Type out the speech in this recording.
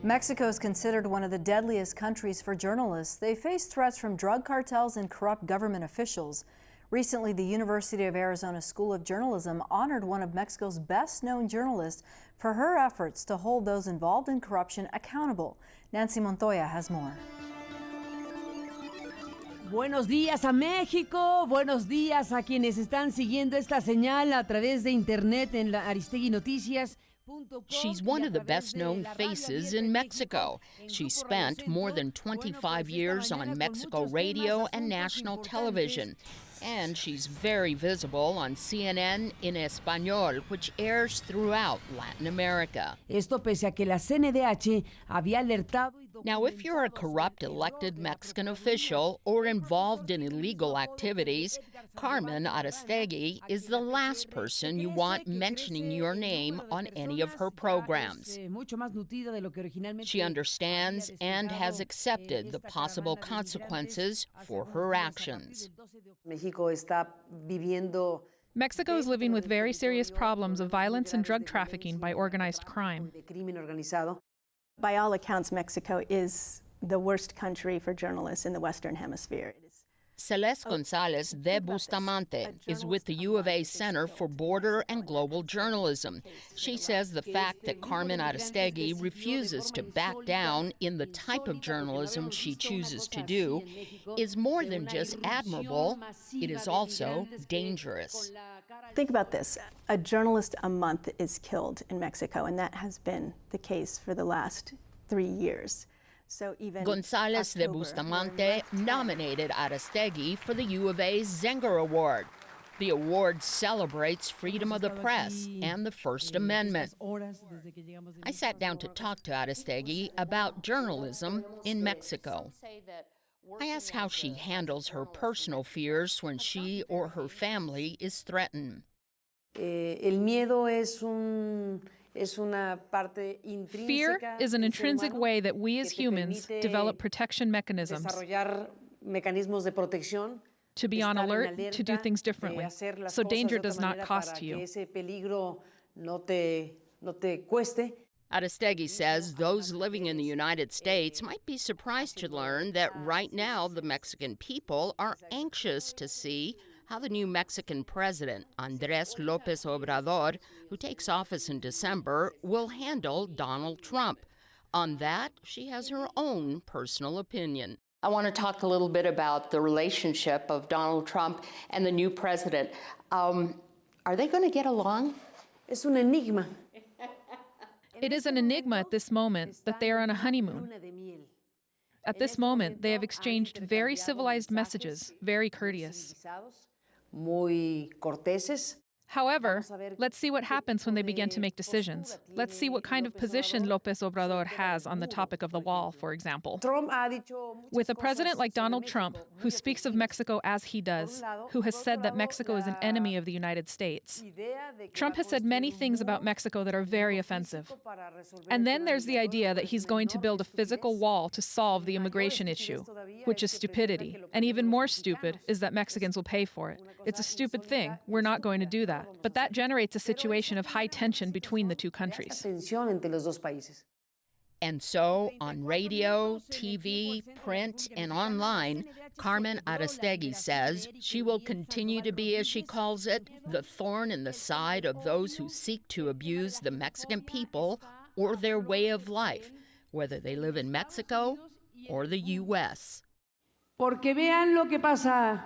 Mexico is considered one of the deadliest countries for journalists. They face threats from drug cartels and corrupt government officials. Recently, the University of Arizona School of Journalism honored one of Mexico's best-known journalists for her efforts to hold those involved in corruption accountable. Nancy Montoya has more. Buenos días a México, buenos días a quienes están siguiendo esta señal a través de internet en la Aristegui Noticias. She's one of the best-known faces in Mexico. She spent more than 25 years on Mexico radio and national television. And she's very visible on CNN in Español, which airs throughout Latin America. Esto pese a que la CNDH había alertado. Now, if you're a corrupt elected Mexican official or involved in illegal activities, Carmen Aristegui is the last person you want mentioning your name on any of her programs. She understands and has accepted the possible consequences for her actions. Mexico is living with very serious problems of violence and drug trafficking by organized crime. By all accounts, Mexico is the worst country for journalists in the Western Hemisphere. Celeste Gonzalez de Bustamante is with the U of A Center for Border and Global Journalism. She says the fact that Carmen Aristegui refuses to back down in the type of journalism she chooses to do is more than just admirable, it is also dangerous. Think about this. A journalist a month is killed in Mexico, and that has been the case for the last 3 years. So even Gonzalez de Bustamante nominated Aristegui for the U of A's Zenger Award. The award celebrates freedom of the press and the First Amendment. I sat down to talk to Aristegui about journalism in Mexico. I asked how she handles her personal fears when she or her family is threatened. Fear is an intrinsic way that we as humans develop protection mechanisms to be on alert, to do things differently, so danger does not cost you. Aristegui says those living in the United States might be surprised to learn that right now the Mexican people are anxious to see how the new Mexican president, Andrés López Obrador, who takes office in December, will handle Donald Trump. On that, she has her own personal opinion. I want to talk a little bit about the relationship of Donald Trump and the new president. Are they going to get along? Es un enigma. It is an enigma at this moment that they are on a honeymoon. At this moment, they have exchanged very civilized messages, very courteous. Muy corteses. However, let's see what happens when they begin to make decisions. Let's see what kind of position López Obrador has on the topic of the wall, for example. With a president like Donald Trump, who speaks of Mexico as he does, who has said that Mexico is an enemy of the United States, Trump has said many things about Mexico that are very offensive. And then there's the idea that he's going to build a physical wall to solve the immigration issue, which is stupidity. And even more stupid is that Mexicans will pay for it. It's a stupid thing. We're not going to do that. But that generates a situation of high tension between the two countries. And so, on radio, TV, print, and online, Carmen Aristegui says she will continue to be, as she calls it, the thorn in the side of those who seek to abuse the Mexican people or their way of life, whether they live in Mexico or the U.S. Porque vean lo que pasa